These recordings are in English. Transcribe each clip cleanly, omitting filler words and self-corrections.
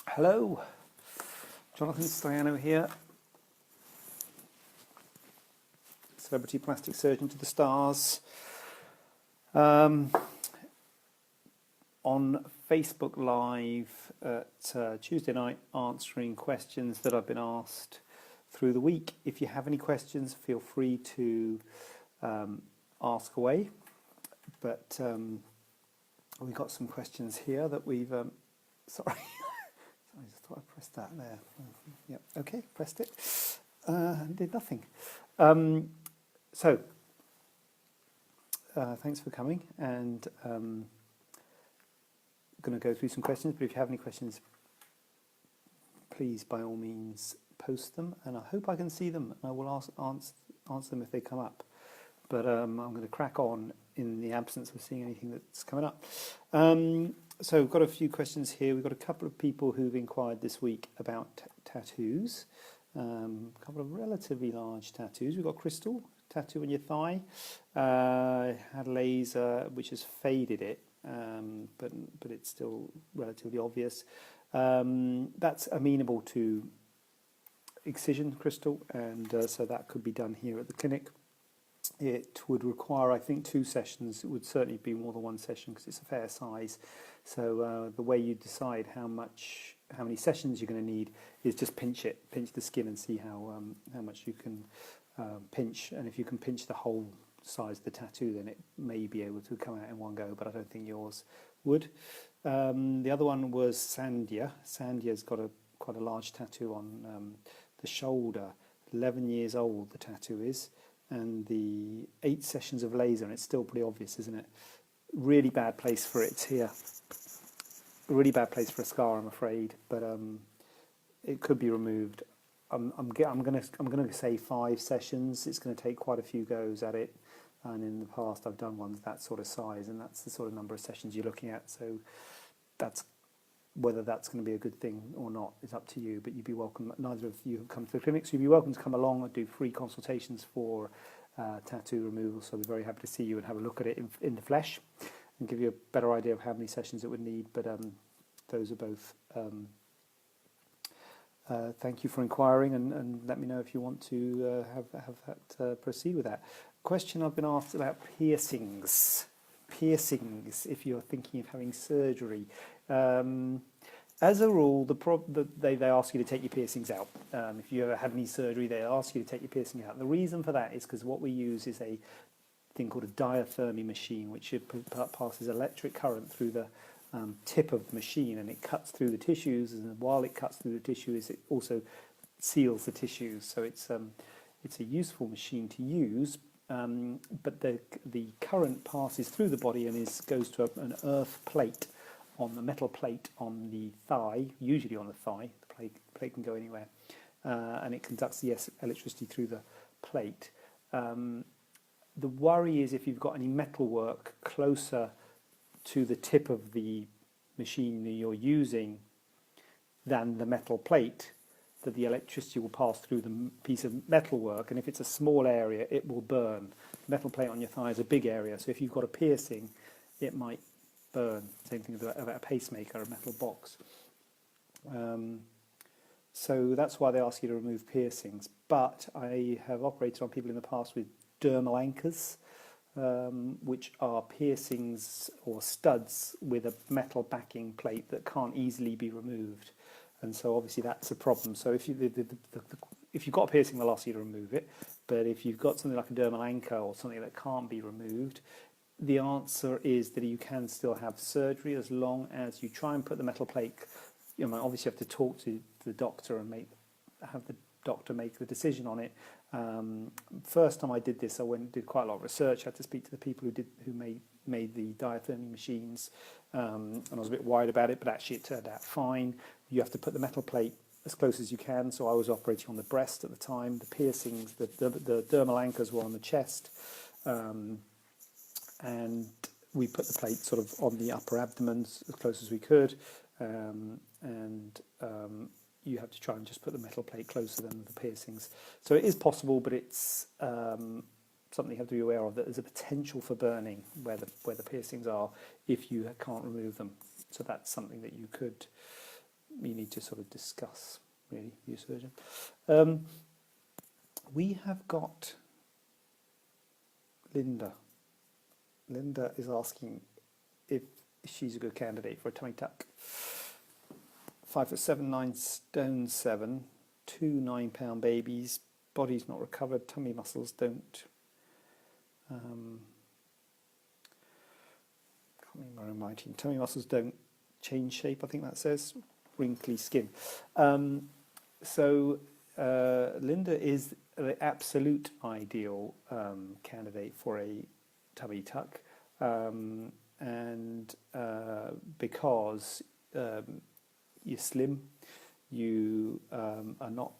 Hello, Jonathan Stoiano here, celebrity plastic surgeon to the stars. On Facebook Live at Tuesday night, answering questions that I've been asked through the week. If you have any questions, feel free to ask away. But we've got some questions here that we've... sorry. I just thought I pressed that there. Yep, okay, pressed it. And did nothing. Thanks for coming, and I'm going to go through some questions, but if you have any questions, please, by all means, post them, and I hope I can see them, and I will answer them if they come up. But I'm going to crack on in the absence of seeing anything that's coming up. So we've got a few questions here. We've got a couple of people who've inquired this week about tattoos. A couple of relatively large tattoos. We've got Crystal, tattoo on your thigh. Had laser, which has faded it, but it's still relatively obvious. That's amenable to excision, Crystal, and so that could be done here at the clinic. It would require, I think, 2 sessions. It would certainly be more than 1 session because it's a fair size. So the way you decide how many sessions you're going to need is just pinch the skin and see how much you can pinch. And if you can pinch the whole size of the tattoo, then it may be able to come out in one go, but I don't think yours would. The other one was Sandhya. Sandhya's got quite a large tattoo on the shoulder. 11 years old the tattoo is. And the 8 sessions of laser, and it's still pretty obvious, isn't it? Really bad place for it here. Really bad place for a scar, I'm afraid, but it could be removed. I'm going to say 5 sessions. It's going to take quite a few goes at it, and in the past I've done ones that sort of size, and that's the sort of number of sessions you're looking at. So that's whether that's going to be a good thing or not is up to you, but you'd be welcome. Neither of you have come to the clinic, so you'd be welcome to come along and do free consultations for tattoo removal. So I'll be very happy to see you and have a look at it in the flesh and give you a better idea of how many sessions it would need. But those are both. Thank you for inquiring, and let me know if you want to have that proceed with that. Question I've been asked about piercings. Piercings, if you're thinking of having surgery. As a rule, they ask you to take your piercings out. If you ever had any surgery, they ask you to take your piercing out. The reason for that is because what we use is a thing called a diathermy machine, which passes electric current through the tip of the machine, and it cuts through the tissues. And while it cuts through the tissues, it also seals the tissues. So it's a useful machine to use. But the current passes through the body and goes to an earth plate, on the metal plate on the thigh, usually on the thigh. The plate can go anywhere, and it conducts the electricity through the plate. The worry is if you've got any metalwork closer to the tip of the machine that you're using than the metal plate, that the electricity will pass through the piece of metalwork, and if it's a small area, it will burn. The metal plate on your thigh is a big area, so if you've got a piercing, it might burn. Same thing about a pacemaker, a metal box. So that's why they ask you to remove piercings. But I have operated on people in the past with dermal anchors, which are piercings or studs with a metal backing plate that can't easily be removed. And so obviously that's a problem. So if you've got a piercing, they'll ask you to remove it. But if you've got something like a dermal anchor or something that can't be removed, the answer is that you can still have surgery as long as you try and put the metal plate. You know, obviously you have to talk to the doctor and have the doctor make the decision on it. First time I did this, I went and did quite a lot of research. I had to speak to the people who made the diathermy machines, and I was a bit worried about it, but actually it turned out fine. You have to put the metal plate as close as you can. So I was operating on the breast at the time. The piercings, the dermal anchors were on the chest, and we put the plate sort of on the upper abdomen as close as we could, and you have to try and just put the metal plate closer than the piercings. So it is possible, but it's something you have to be aware of, that there's a potential for burning where the piercings are if you can't remove them. So that's something that you could you need to sort of discuss, really, your surgeon. We have got Linda. Linda is asking if she's a good candidate for a tummy tuck. 5'7", 9 stone 7, 2 9-pound babies, body's not recovered, tummy muscles don't. Can't remember where I'm writing. Tummy muscles don't change shape, I think that says. Wrinkly skin. So Linda is the absolute ideal candidate for a tummy tuck, and because you're slim, you are not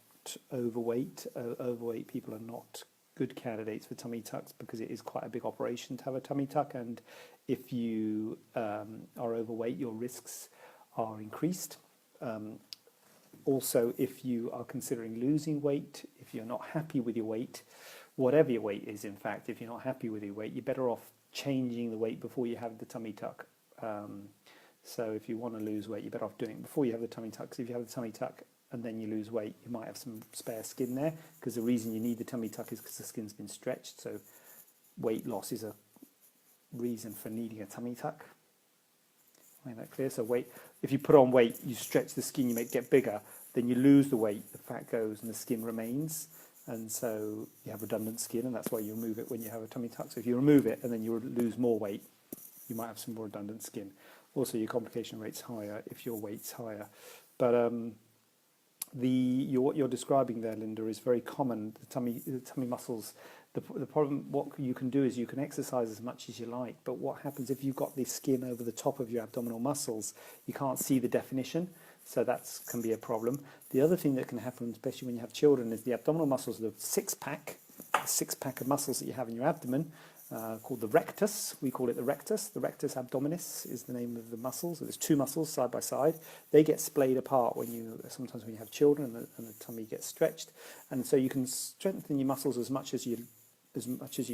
overweight. Overweight people are not good candidates for tummy tucks because it is quite a big operation to have a tummy tuck, and if you are overweight, your risks are increased. Also, if you are considering losing weight, if you're not happy with your weight, whatever your weight is, in fact, if you're not happy with your weight, you're better off changing the weight before you have the tummy tuck. So if you want to lose weight, you're better off doing it before you have the tummy tuck. Because if you have the tummy tuck and then you lose weight, you might have some spare skin there, because the reason you need the tummy tuck is because the skin's been stretched. So weight loss is a reason for needing a tummy tuck. Make that clear. So weight, if you put on weight, you stretch the skin, you make it get bigger, then you lose the weight, the fat goes and the skin remains, and so you have redundant skin, and that's why you remove it when you have a tummy tuck. So if you remove it and then you lose more weight, you might have some more redundant skin. Also, your complication rate's higher if your weight's higher. But what you're describing there, Linda, is very common. The tummy muscles. The problem, what you can do is you can exercise as much as you like, but what happens if you've got this skin over the top of your abdominal muscles? You can't see the definition, so that can be a problem. The other thing that can happen, especially when you have children, is the abdominal muscles, the six-pack of muscles that you have in your abdomen, called the rectus. We call it the rectus. The rectus abdominis is the name of the muscles. So there's two muscles side by side. They get splayed apart sometimes when you have children, and the tummy gets stretched. And so you can strengthen your muscles as much as you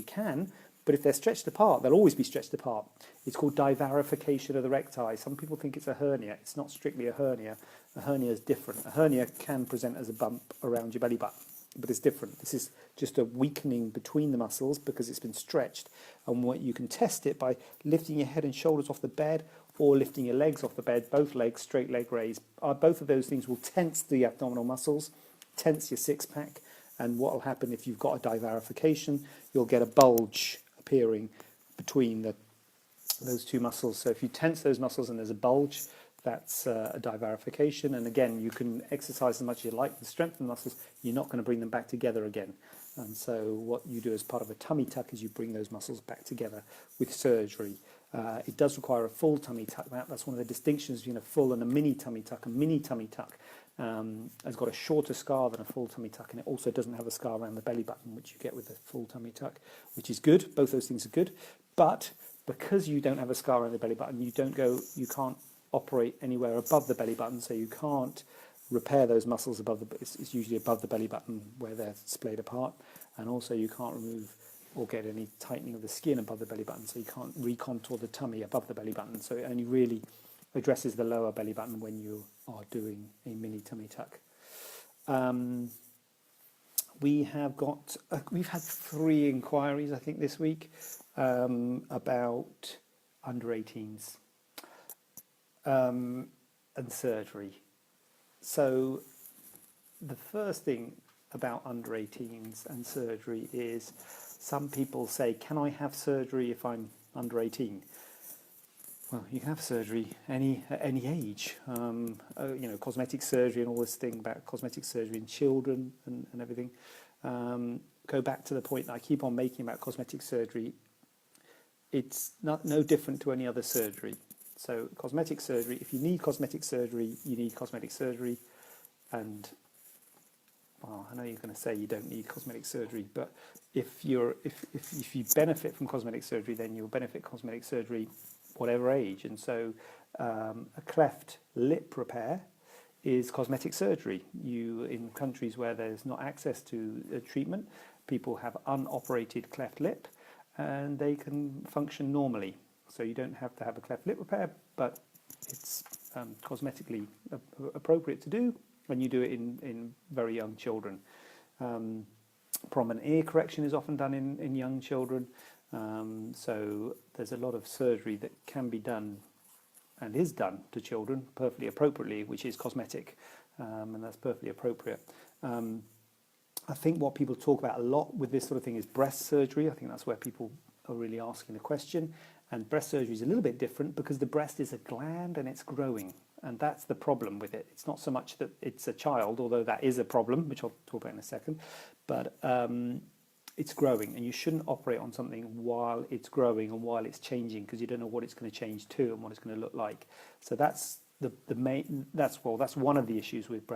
can, but if they're stretched apart, they'll always be stretched apart. It's called divarification of the recti. Some people think it's a hernia. It's not strictly a hernia. A hernia is different. A hernia can present as a bump around your belly button, but it's different. This is just a weakening between the muscles because it's been stretched. And what you can test it by lifting your head and shoulders off the bed, or lifting your legs off the bed, both legs, straight leg raise. Both of those things will tense the abdominal muscles, tense your six-pack. And what will happen if you've got a divarification, you'll get a bulge appearing between those two muscles. So if you tense those muscles and there's a bulge, that's a divarification. And again, you can exercise as much as you like to strengthen the muscles. You're not going to bring them back together again. And so what you do as part of a tummy tuck is you bring those muscles back together with surgery. It does require a full tummy tuck. That's one of the distinctions between a full and a mini tummy tuck. A mini tummy tuck has got a shorter scar than a full tummy tuck, and it also doesn't have a scar around the belly button, which you get with a full tummy tuck, which is good. Both those things are good. But because you don't have a scar around the belly button, you can't operate anywhere above the belly button, so you can't repair those muscles above it's usually above the belly button where they're splayed apart, and also you can't remove or get any tightening of the skin above the belly button, so you can't recontour the tummy above the belly button. So it only really addresses the lower belly button when you are doing a mini tummy tuck. We've had 3 inquiries, I think, this week about under 18s and surgery. So the first thing about under 18s and surgery is some people say, can I have surgery if I'm under 18? Well, you can have surgery at any age. Cosmetic surgery and all this thing about cosmetic surgery in children and everything. Go back to the point that I keep on making about cosmetic surgery. It's no different to any other surgery. So cosmetic surgery, if you need cosmetic surgery, you need cosmetic surgery. And well, I know you're going to say you don't need cosmetic surgery, but if you benefit from cosmetic surgery, then you'll benefit cosmetic surgery whatever age. And so a cleft lip repair is cosmetic surgery. In countries where there's not access to treatment, people have unoperated cleft lip and they can function normally. So you don't have to have a cleft lip repair, but it's cosmetically appropriate to do, and you do it in very young children. Prominent ear correction is often done in young children. So there's a lot of surgery that can be done and is done to children perfectly appropriately, which is cosmetic, and that's perfectly appropriate. I think what people talk about a lot with this sort of thing is breast surgery. I think that's where people are really asking the question. And breast surgery is a little bit different because the breast is a gland and it's growing. And that's the problem with it. It's not so much that it's a child, although that is a problem, which I'll talk about in a second. But it's growing, and you shouldn't operate on something while it's growing and while it's changing, because you don't know what it's going to change to and what it's going to look like. So that's the main. That's one of the issues with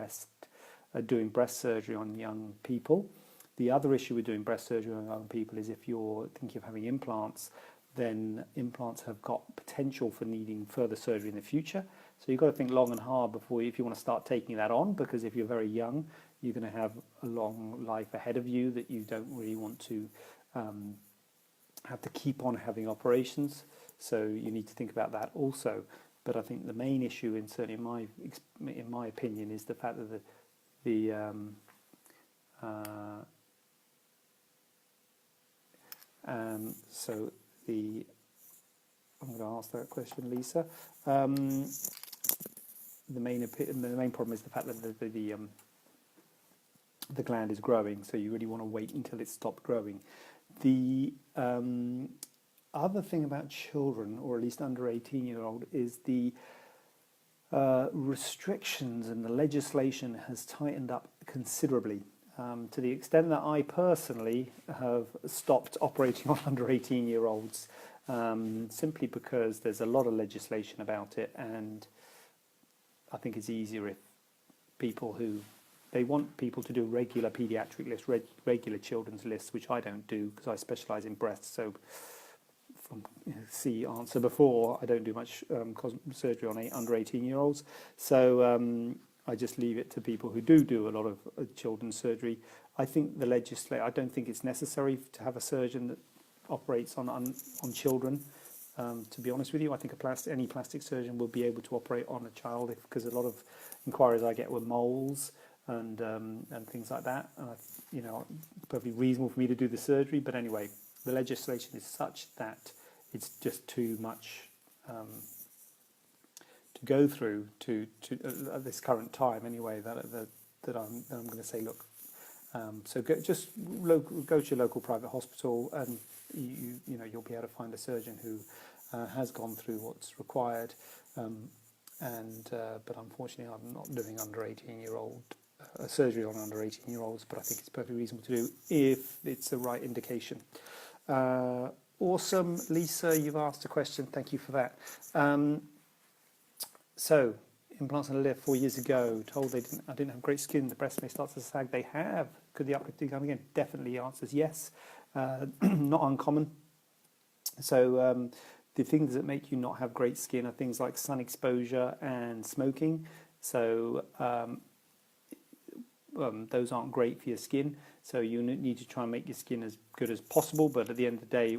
doing breast surgery on young people. The other issue with doing breast surgery on young people is if you're thinking of having implants, then implants have got potential for needing further surgery in the future. So you've got to think long and hard if you want to start taking that on, because if you're very young, you're going to have a long life ahead of you that you don't really want to have to keep on having operations. So you need to think about that also. But I think the main issue, certainly in my opinion, is the fact that I'm going to ask that question, Lisa. The main problem is the fact that the gland is growing, so you really want to wait until it stopped growing. The other thing about children, or at least under 18-year-old, is the restrictions and the legislation has tightened up considerably, to the extent that I personally have stopped operating on under 18-year-olds, simply because there's a lot of legislation about it, and I think it's easier if they want people to do regular paediatric lists, regular children's lists, which I don't do because I specialise in breasts. So from C answer before, I don't do much surgery on under 18-year-olds. So I just leave it to people who do a lot of children's surgery. I think I don't think it's necessary to have a surgeon that operates on children. To be honest with you, I think any plastic surgeon will be able to operate on a child, because a lot of inquiries I get were moles and things like that. Perfectly reasonable for me to do the surgery, but anyway, the legislation is such that it's just too much to go through to at this current time. Anyway, that I'm going to say, look. So go to your local private hospital, and you'll be able to find a surgeon who has gone through what's required. But unfortunately, I'm not doing under 18-year-old surgery on under 18-year-olds. But I think it's perfectly reasonable to do if it's the right indication. Awesome, Lisa, you've asked a question. Thank you for that. So, implants on the left 4 years ago. Told I didn't have great skin. The breast may start to sag. They have. Could the uplifting come again? Definitely. Answers yes. Not uncommon. So the things that make you not have great skin are things like sun exposure and smoking. So those aren't great for your skin. So you need to try and make your skin as good as possible. But at the end of the day,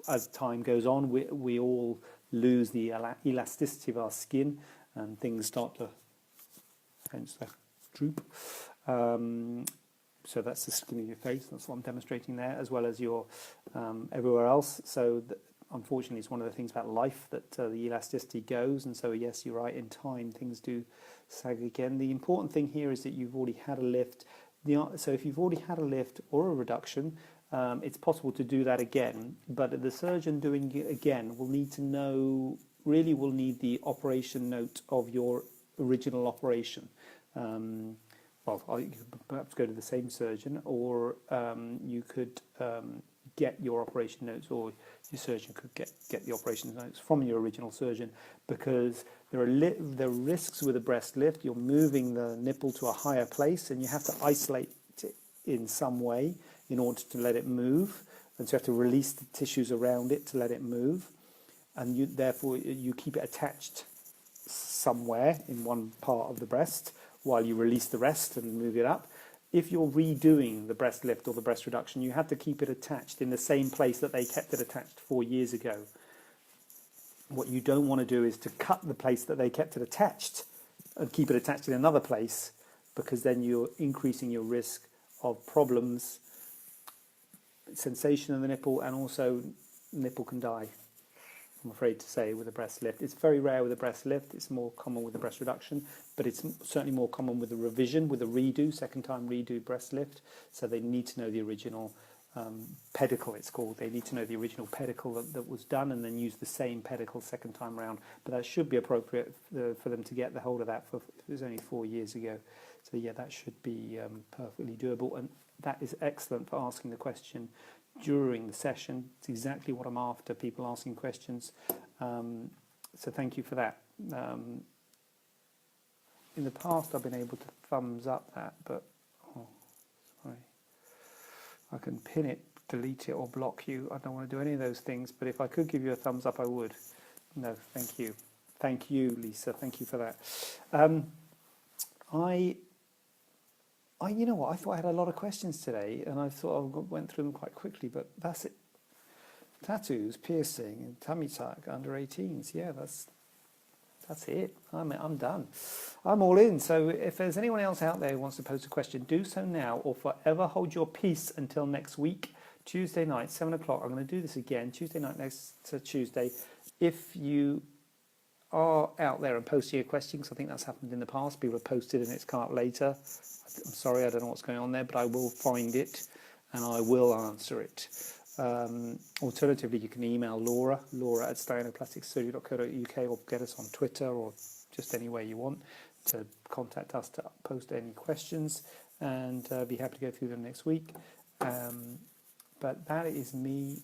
as time goes on, we all lose the elasticity of our skin, and things start to hence the droop. So that's the skin of your face. That's what I'm demonstrating there, as well as your everywhere else. So unfortunately, it's one of the things about life that the elasticity goes. And so yes, you're right. In time, things do sag again. The important thing here is that you've already had a lift. So if you've already had a lift or a reduction, it's possible to do that again. But the surgeon doing it again will need to know. Really, will need the operation note of your original operation. You could perhaps go to the same surgeon, or you could get your operation notes, or your surgeon could get the operation notes from your original surgeon, because there are risks with a breast lift. You're moving the nipple to a higher place, and you have to isolate it in some way in order to let it move, and so you have to release the tissues around it to let it move, and therefore you keep it attached somewhere in one part of the breast while you release the rest and move it up. If you're redoing the breast lift or the breast reduction, you have to keep it attached in the same place that they kept it attached 4 years ago. What you don't want to do is to cut the place that they kept it attached and keep it attached in another place, because then you're increasing your risk of problems, sensation in the nipple, and also nipple can die, I'm afraid to say, with a breast lift. It's very rare with a breast lift. It's more common with a breast reduction, but it's certainly more common with a revision, with a redo, second time redo breast lift. So they need to know the original pedicle, it's called. They need to know the original pedicle that was done, and then use the same pedicle second time round. But that should be appropriate for them to get the hold of that. It was only 4 years ago. So yeah, that should be perfectly doable. And that is excellent for asking the question during the session. It's exactly what I'm after, people asking questions. So thank you for that. In the past, I've been able to thumbs up that, but sorry. I can pin it, delete it, or block you. I don't want to do any of those things, but if I could give you a thumbs up, I would. No, thank you. Thank you, Lisa. Thank you for that. You know what? I thought I had a lot of questions today, and I thought I went through them quite quickly, but that's it. Tattoos, piercing, and tummy tuck under 18s. Yeah, that's it. I'm done. I'm all in. So if there's anyone else out there who wants to pose a question, do so now, or forever hold your peace until next week, Tuesday night, 7 o'clock. I'm going to do this again, Tuesday night next to Tuesday. If you are out there and posting a question, because I think that's happened in the past, people have posted and it's come up later. I'm sorry, I don't know what's going on there, but I will find it and I will answer it. Alternatively, you can email Laura at staianoplasticsurgery.co.uk, or get us on Twitter, or just any way you want to contact us to post any questions, and be happy to go through them next week. But that is me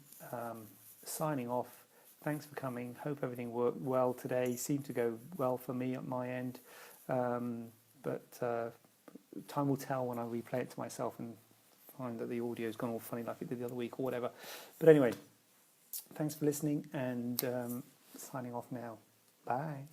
signing off. Thanks for coming. Hope everything worked well today. Seemed to go well for me at my end. But time will tell when I replay it to myself and find that the audio's gone all funny like it did the other week or whatever. But anyway, thanks for listening, and signing off now. Bye.